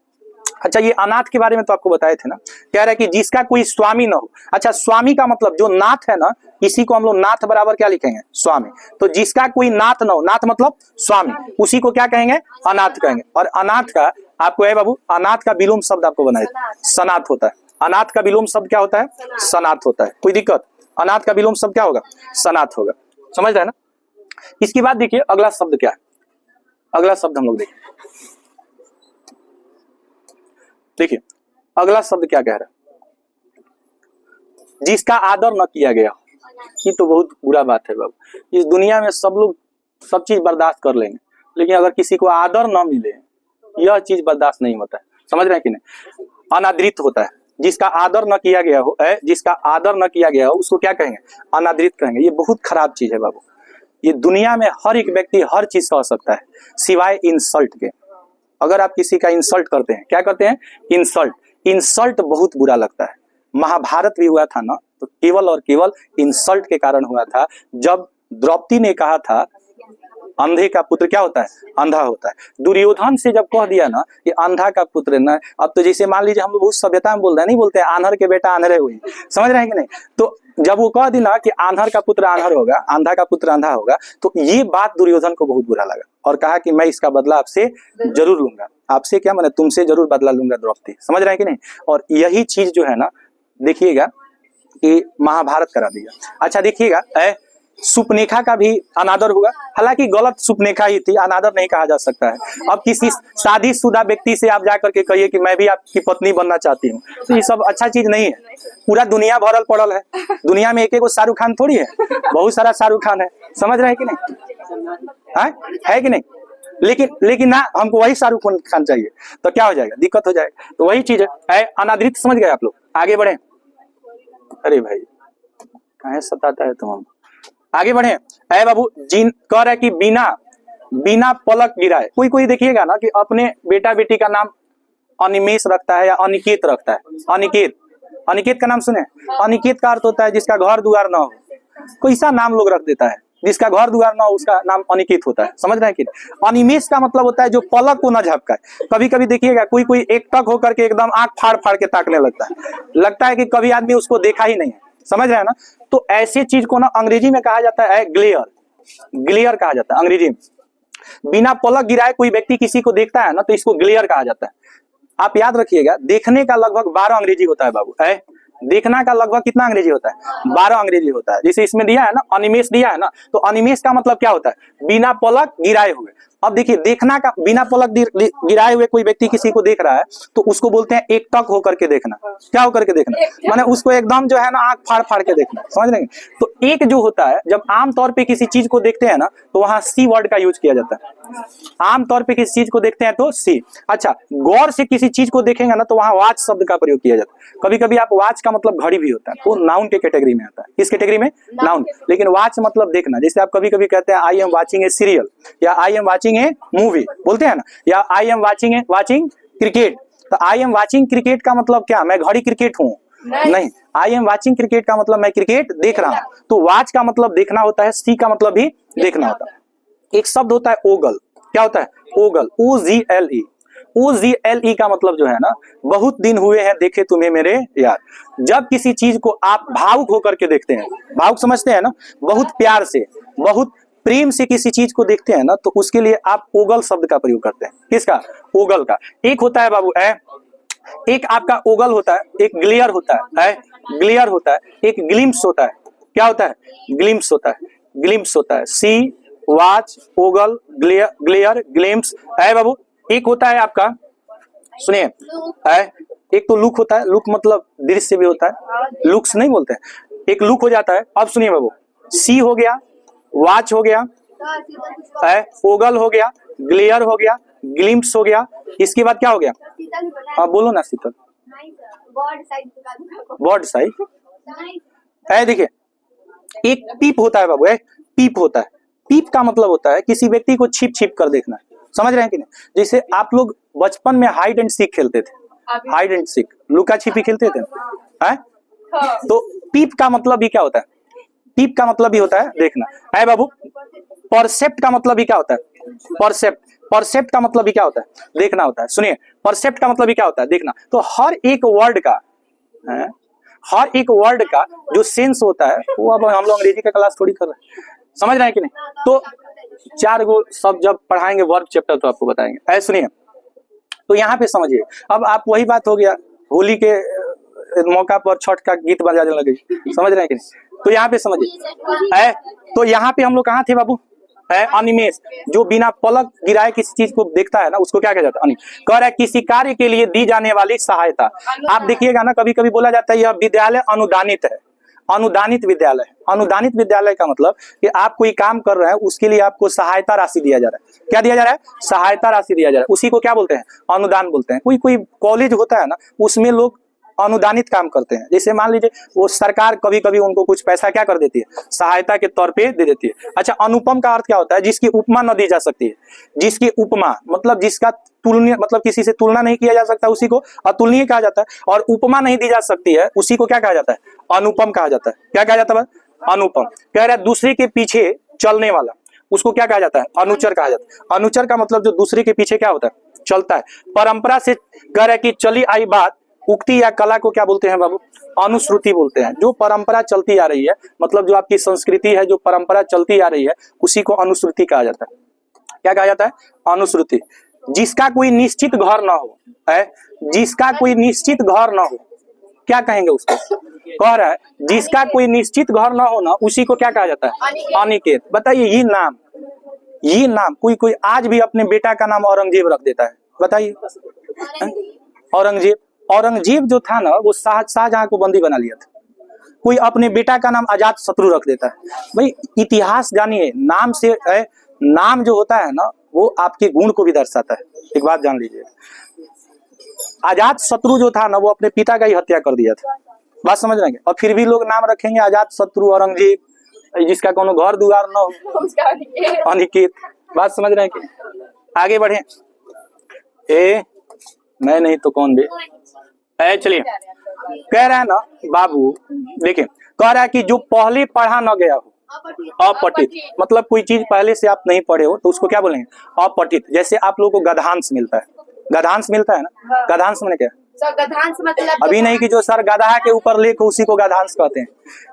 अच्छा, ये अनाथ के बारे में तो आपको बताए थे ना, कह रहा है कि जिसका कोई स्वामी ना हो। अच्छा, स्वामी का मतलब जो नाथ है ना, इसी को हम लोग नाथ बराबर क्या लिखेंगे? स्वामी। तो जिसका कोई नाथ ना हो, नाथ मतलब स्वामी, उसी को क्या कहेंगे? अनाथ कहेंगे। और अनाथ का आपको है बाबू, अनाथ का विलोम शब्द आपको बनाए, सनाथ होता है। अनाथ का विलोम शब्द क्या होता है? सनाथ होता है। कोई दिक्कत? अनाथ का विलोम शब्द क्या होगा? सनाथ होगा। समझ रहे हैं ना? इसके बाद देखिए अगला शब्द क्या है। अगला शब्द हम लोग देखिए अगला शब्द क्या कह रहा है? जिसका आदर न किया गया। ये तो बहुत बुरा बात है बाबू। इस दुनिया में सब लोग सब चीज बर्दाश्त कर लेंगे, लेकिन अगर किसी को आदर न मिले, यह चीज बर्दाश्त नहीं होता है। समझ रहे हैं कि नहीं? अनादृत होता है। जिसका आदर न किया गया हो, जिसका आदर न किया गया हो, उसको क्या कहेंगे? अनादृत कहेंगे। ये बहुत खराब चीज है बाबू। ये दुनिया में हर एक व्यक्ति हर चीज कह सकता है सिवाय इंसल्ट के। अगर आप किसी का इंसल्ट करते हैं, क्या करते हैं? इंसल्ट। इंसल्ट बहुत बुरा लगता है। महाभारत भी हुआ था ना, तो केवल और केवल इंसल्ट के कारण हुआ था। जब द्रौपदी ने कहा था अंधे का पुत्र क्या होता है? अंधा होता है। दुर्योधन से जब कह दिया ना कि अंधा का पुत्र न, अब तो जैसे मान लीजिए हम लोग बहुत सभ्यता में बोल रहे हैं, नहीं बोलते आन्हर के बेटा आन्हरे हुई। समझ रहे हैं कि नहीं? तो जब वो कह दी ना कि आन्हर का पुत्र आन्हर होगा, अंधा का पुत्र अंधा होगा, तो ये बात दुर्योधन को बहुत बुरा लगा और कहा कि मैं इसका बदला आपसे जरूर लूंगा। आपसे क्या, मैंने तुमसे जरूर बदला लूंगा द्रौपदी। समझ रहे हैं कि नहीं? और यही चीज जो है ना, देखिएगा कि महाभारत करा दिया। अच्छा देखिएगा, सुपनेखा का भी अनादर हुआ। हालांकि गलत सुपनेखा ही थी, अनादर नहीं कहा जा सकता है। अब किसी शादीशुदा व्यक्ति से आप जाकर के कहिए कि मैं भी आपकी पत्नी बनना चाहती हूँ, तो ये सब अच्छा चीज नहीं है। पूरा दुनिया भरल पड़ल है। दुनिया में एक एक शाहरुख खान थोड़ी है, बहुत सारा शाहरुख खान है। समझ रहे हैं कि नहीं? है कि नहीं? लेकिन ना, हमको वही शाहरुख खान चाहिए, तो क्या हो जाएगा? दिक्कत हो जाएगा। तो वही चीज है, अनादृत। समझ गए आप लोग? आगे बढ़े। अरे भाई कहाँ सताता है तुम? आगे बढ़े। ऐ बाबू, जिन कह रहा है कि बिना पलक गिराए। कोई देखिएगा ना कि अपने बेटा बेटी का नाम अनिमेष रखता है या अनिकेत रखता है। अनिकेत का नाम सुने? अनिकेत का अर्थ होता है जिसका घर दुआर ना हो। कोई सा नाम लोग रख देता है, जिसका घर दुआर ना हो उसका नाम अनिकेत होता है। समझ रहे हैं कि? अनिमेष का मतलब होता है जो पलक को न झपकाए। कभी कभी देखिएगा कोई एकटक होकर के एकदम आंख फाड़ फाड़ के ताकने लगता है कि कभी आदमी उसको देखा ही नहीं है। समझ रहे हैं ना? तो ऐसे चीज को ना अंग्रेजी में कहा जाता है ग्लेयर कहा जाता है अंग्रेजी में। बिना पलक गिराए कोई व्यक्ति किसी को देखता है ना, तो इसको ग्लेयर कहा जाता है। आप याद रखिएगा, देखने का लगभग 12 अंग्रेजी होता है बाबू। देखना का लगभग कितना अंग्रेजी होता है? 12 अंग्रेजी होता है। जैसे इसमें दिया है ना अनिमेष दिया है ना, तो अनिमेष का मतलब क्या होता है? बिना पलक गिराए हुए। अब देखिए, देखना का बिना पलक गिराए हुए कोई व्यक्ति किसी को देख रहा है, तो उसको बोलते हैं एकटक होकर के देखना। क्या होकर के देखना? माने उसको एकदम जो है ना आंख फाड़ फाड़ के देखना। समझ रहे हैं? तो एक जो होता है, जब आमतौर पे किसी चीज को देखते हैं ना, तो वहां सी वर्ड का यूज किया जाता है। आमतौर पे किसी चीज को देखते हैं तो सी। अच्छा, गौर से किसी चीज को देखेंगे ना, तो वहां वॉच शब्द का प्रयोग किया जाता है। कभी कभी आप वॉच का मतलब घड़ी भी होता है, तो नाउन के कैटेगरी में आता है। किस कैटेगरी में? नाउन। लेकिन वॉच मतलब देखना। जैसे आप कभी कभी कहते हैं I am watching a serial, या I am watching a movie बोलते हैं ना, या आई एम वाचिंग क्रिकेट। तो आई एम वाचिंग क्रिकेट का मतलब क्या? मैं घड़ी क्रिकेट हूँ? नहीं। आई एम वाचिंग क्रिकेट का मतलब मैं क्रिकेट देख रहा हूँ। तो वॉच का मतलब देखना होता है, सी का मतलब भी देखना होता है। एक शब्द होता है ओगल। क्या होता है? ओगल। OGLE। OGLE का मतलब जो है ना, बहुत दिन हुए हैं देखे तुम्हें मेरे यार। जब किसी चीज को आप भावुक होकर के देखते हैं, भावुक समझते हैं ना, बहुत प्यार से बहुत प्रेम से किसी चीज को देखते हैं ना, तो उसके लिए आप ओगल शब्द का प्रयोग करते हैं। किसका? ओगल का। एक होता है बाबू एक आपका ओगल होता है, एक ग्लेयर होता है, ग्लेयर होता है, एक ग्लिम्स होता है। क्या होता है? ग्लिम्स होता है, ग्लिम्स होता है। सी, वॉच, ओगल, ग्लेयर, ग्लिम्स है बाबू। एक होता है आपका, सुनिए, एक तो लुक होता है। लुक मतलब दृश्य भी होता है, लुक्स नहीं बोलते हैं। एक लुक हो जाता है। अब सुनिए बाबू, सी हो गया, वॉच हो गया, ओगल हो गया, ग्लेयर हो गया, ग्लिम्स हो गया। इसके बाद क्या हो गया? हाँ बोलो ना शीतल। Bird size. देखिए, एक पीप होता है बाबू, पीप होता है। पीप का मतलब होता है किसी व्यक्ति को छिप छिप कर देखना। समझ रहे हैं कि नहीं? जैसे आप लोग बचपन में हाइड एंड सीक खेलते थे, हाइड एंड सीक, लुका छिपी खेलते थे। तो पीप का मतलब भी क्या होता है? पीप का मतलब भी होता है देखना है बाबू। परसेप्ट का मतलब भी क्या होता है? परसेप्ट का मतलब भी क्या होता है? देखना होता है। सुनिए, परसेप्ट का मतलब भी क्या होता है? देखना। तो हर एक वर्ड का हर एक वर्ड का जो सेंस होता है वो, अब हम लोग अंग्रेजी का क्लास थोड़ी कर रहे हैं, समझ रहे हैं कि नहीं? तो 4 गो सब जब पढ़ाएंगे वर्ब चैप्टर तो आपको बताएंगे। ऐसे सुनिए, तो यहाँ पे समझिए, अब आप वही बात हो गया, होली के मौका पर छठ का गीत बजाने लगे, समझ रहे हैं कि नहीं? तो यहाँ पे समझिए, तो यहाँ पे हम लोग कहाँ थे बाबू? अनिमेष, जो बिना पलक गिराए किसी चीज को देखता है ना, उसको क्या कहा जाता है? कह रहा है किसी कार्य के लिए दी जाने वाली सहायता। आप देखिएगा ना, कभी कभी बोला जाता है यह विद्यालय अनुदानित है। अनुदानित विद्यालय, अनुदानित विद्यालय का मतलब कि आप कोई काम कर रहे हैं, उसके लिए आपको सहायता राशि दिया जा रहा है। क्या दिया जा रहा है? सहायता राशि दिया जा रहा है। उसी को क्या बोलते हैं? अनुदान बोलते हैं। कोई कोई कॉलेज होता है ना, उसमें लोग अनुदानित काम करते हैं। जैसे मान लीजिए वो सरकार कभी कभी उनको कुछ पैसा क्या कर देती है? सहायता के तौर पे दे देती है। अच्छा, अनुपम का अर्थ क्या होता है? जिसकी उपमा न दी जा सकती है। जिसकी उपमा मतलब जिसका तुलनीय, मतलब किसी से तुलना नहीं किया जा सकता, उसी को अतुलनीय कहा जाता है। और उपमा नहीं दी जा सकती है, उसी को क्या कहा जाता है? अनुपम कहा जाता है। क्या कहा जाता है? अनुपम। कह रहा है दूसरे के पीछे चलने वाला, उसको क्या कहा जाता है? अनुचर कहा जाता है। अनुचर का मतलब जो दूसरे के पीछे क्या होता है? चलता है। परंपरा से कह रहा है कि चली आई बात, उक्ति या कला को क्या बोलते हैं बाबू? अनुश्रुति बोलते हैं। जो परंपरा चलती आ रही है, मतलब जो आपकी संस्कृति है, जो परंपरा चलती आ रही है, उसी को अनुश्रुति कहा जाता है। क्या कहा जाता है? अनुश्रुति। जिसका कोई निश्चित घर ना हो, जिसका कोई निश्चित घर ना हो, क्या कहेंगे उसको? कह रहा है जिसका कोई निश्चित घर ना हो ना, उसी को क्या कहा जाता है? अनिकेत। बताइए, ये नाम कोई कोई आज भी अपने बेटा का नाम औरंगजेब रख देता है। बताइए, औरंगजेब जो था ना, वो शाहजहां को बंदी बना लिया था। कोई अपने बेटा का नाम अजात शत्रु रख देता है। भाई इतिहास जानिए, नाम से नाम जो होता है ना, वो आपके गुण को भी दर्शाता है। एक बात जान लीजिए, अजात शत्रु जो था ना, वो अपने पिता का ही हत्या कर दिया था। बात समझ रहे हैं? और फिर भी लोग नाम रखेंगे अजात शत्रु, औरंगजेब, जिसका कोनो घर दुआर न हो, अनिकेत। बात समझ रहे हैं कि? आगे बढ़े। मैं नहीं तो कौन बे? चलिए, कह रहा है ना बाबू, देखिए, कह रहा है कि जो पहले पढ़ा न गया हो, अपठित, मतलब कोई चीज पहले से आप नहीं पढ़े हो तो उसको क्या बोलेंगे? अपठित। जैसे आप लोगों को गधांश मिलता है, गधांश मिलता है ना, गधांश मैंने क्या? गधांश मतलब अभी नहीं कि जो सर गधा के ऊपर लेख उसी को गधांश कहते हैं।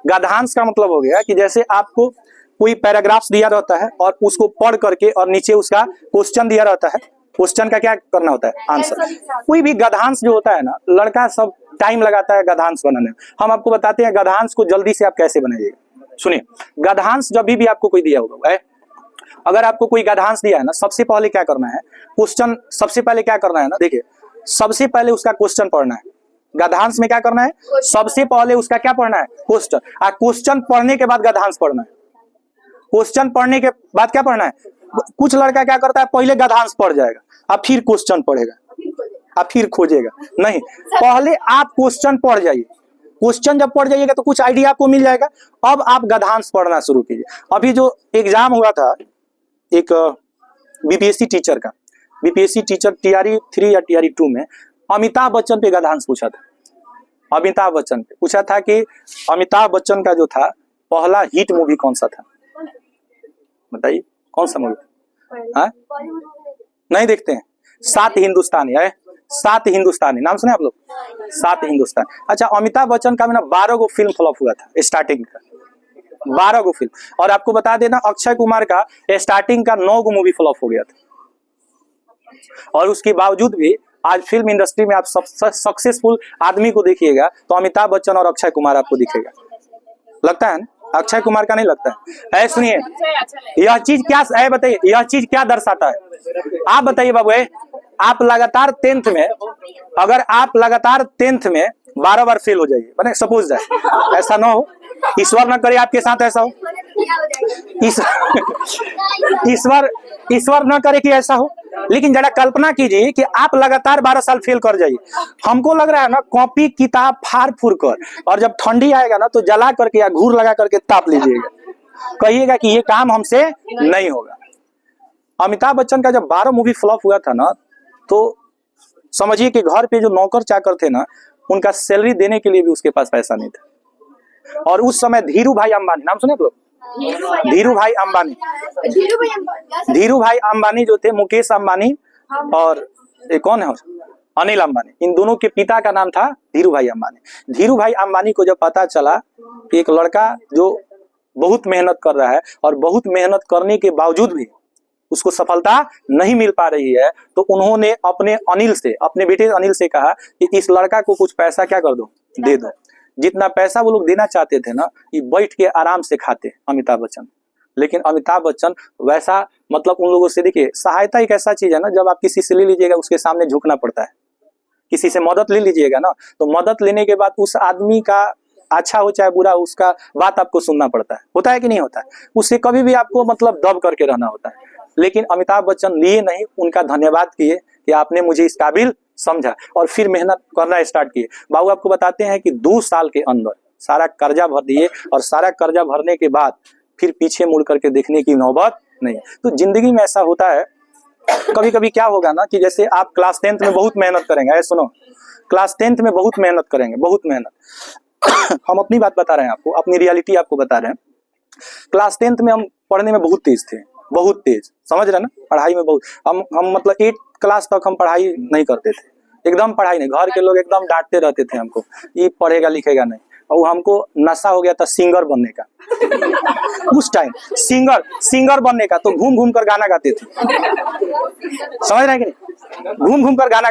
गधांश का मतलब हो गया कि जैसे आपको कोई पैराग्राफ्स दिया रहता है और उसको पढ़ करके और नीचे उसका क्वेश्चन दिया रहता है, क्वेश्चन का क्या करना होता है? आंसर। कोई भी गधांश जो होता है ना, लड़का सब टाइम लगाता है गधांश बनाने में। हम आपको बताते हैं गधांश को जल्दी से आप कैसे बनाइएगा। सुनिए, गधांश जब भी आपको कोई दिया होगा, अगर आपको कोई गधांश दिया है ना, सबसे पहले क्या करना है? क्वेश्चन सबसे पहले क्या करना है ना, देखिए, सबसे पहले उसका क्वेश्चन पढ़ना है। गधांश में क्या करना है? सबसे पहले उसका क्या पढ़ना है? क्वेश्चन। क्वेश्चन पढ़ने के बाद गधांश पढ़ना है। क्वेश्चन पढ़ने के बाद क्या पढ़ना है? कुछ लड़का क्या करता है, पहले गधांश पढ़ जाएगा, अब फिर क्वेश्चन पढ़ेगा, अब फिर खोजेगा। नहीं, पहले आप क्वेश्चन पढ़ जाइए। क्वेश्चन जब पढ़ जाइएगा तो कुछ आइडिया आपको मिल जाएगा। अब आप गधांश पढ़ना शुरू कीजिए। अभी जो एग्जाम हुआ था एक बीपीएससी टीचर का, बीपीएससी टीचर TRE 3 या TRE 2 में अमिताभ बच्चन पे गधांश पूछा था। अमिताभ बच्चन पे पूछा था कि अमिताभ बच्चन का जो था पहला हिट मूवी कौन सा था? बताइए, कौन सा मूवी? नहीं देखते हैं? 7 हिंदुस्तानी है, 7 हिंदुस्तानी नाम सुने आप लोग? 7 हिंदुस्तानी। अच्छा, अमिताभ बच्चन का 12 गो फिल्म फ्लॉप हुआ था स्टार्टिंग का, 12 गो फिल्म। और आपको बता देना, अक्षय कुमार का स्टार्टिंग का 9 गो मूवी फ्लॉप हो गया था। और उसके बावजूद भी आज फिल्म इंडस्ट्री में आप सक्सेसफुल आदमी को देखिएगा तो अमिताभ बच्चन और अक्षय कुमार आपको दिखेगा। लगता है ना? अक्षय कुमार का नहीं लगता है? सुनिए, यह चीज क्या है बताइए, यह चीज क्या दर्शाता है? आप बताइए बाबू, आप लगातार 10th में, अगर आप लगातार 10th में 12 बार फेल हो जाइए, मैंने सपोज जाए, ऐसा ना हो, ईश्वर ना करे आपके साथ ऐसा हो, ईश्वर ना करे कि ऐसा हो, लेकिन जरा कल्पना कीजिए कि आप लगातार 12 साल फेल कर जाइए। हमको लग रहा है ना, कॉपी किताब फाड़ फूड़ कर, और जब ठंडी आएगा ना तो जला करके या घूर लगा करके ताप लीजिएगा, कहिएगा कि ये काम हमसे नहीं होगा। अमिताभ बच्चन का जब 12 मूवी फ्लॉप हुआ था ना, तो समझिए कि घर पे जो नौकर चाकर थे ना, उनका सैलरी देने के लिए भी उसके पास पैसा नहीं था। और उस समय धीरू भाई अंबानी, नाम सुने आप लोग? धीरू भाई अंबानी, धीरू भाई अंबानी जो थे, मुकेश अंबानी और एक कौन है और अनिल अंबानी, इन दोनों के पिता का नाम था धीरू भाई अंबानी। धीरू भाई अंबानी को जब पता चला कि एक लड़का जो बहुत मेहनत कर रहा है और बहुत मेहनत करने के बावजूद भी उसको सफलता नहीं मिल पा रही है, तो उन्होंने अपने अनिल से, अपने बेटे अनिल से कहा कि इस लड़का को कुछ पैसा क्या कर दो, दे दो। जितना पैसा वो लोग देना चाहते थे ना, ये बैठ के आराम से खाते अमिताभ बच्चन। लेकिन अमिताभ बच्चन वैसा, मतलब उन लोगों से, देखिए सहायता एक ऐसा चीज है ना, जब आप किसी से ले लीजिएगा उसके सामने झुकना पड़ता है। किसी से मदद ले लीजिएगा ना, तो मदद लेने के बाद उस आदमी का अच्छा हो चाहे बुरा, उसका बात आपको सुनना पड़ता है। होता है कि नहीं होता है? उससे कभी भी आपको मतलब दब करके रहना होता है। लेकिन अमिताभ बच्चन लिए नहीं, उनका धन्यवाद किए कि आपने मुझे इस काबिल समझा, और फिर मेहनत करना स्टार्ट किए। बाबू आपको बताते हैं कि 2 साल के अंदर सारा कर्जा भर दिए, और सारा कर्जा भरने के बाद फिर पीछे मुड़ करके देखने की नौबत नहीं। तो जिंदगी में ऐसा होता है, कभी कभी क्या होगा ना कि जैसे आप क्लास 10th में बहुत मेहनत करेंगे, सुनो, क्लास 10th में बहुत मेहनत करेंगे, बहुत मेहनत हम अपनी बात बता रहे हैं आपको, अपनी रियलिटी आपको बता रहे हैं। क्लास 10th में हम पढ़ने में बहुत तेज थे, बहुत तेज, समझ रहे ना, पढ़ाई में बहुत, हम मतलब 8th क्लास तक हम पढ़ाई नहीं करते थे, एकदम पढ़ाई नहीं। घर के लोग एकदम डांटते रहते थे हमको, ये पढ़ेगा लिखेगा नहीं। और हमको नशा हो गया था सिंगर बनने का उस टाइम, सिंगर बनने का। तो घूम घूम कर गाना गाते थे, समझ रहे हैं कि नहीं, घूम घूम कर गाना गाते।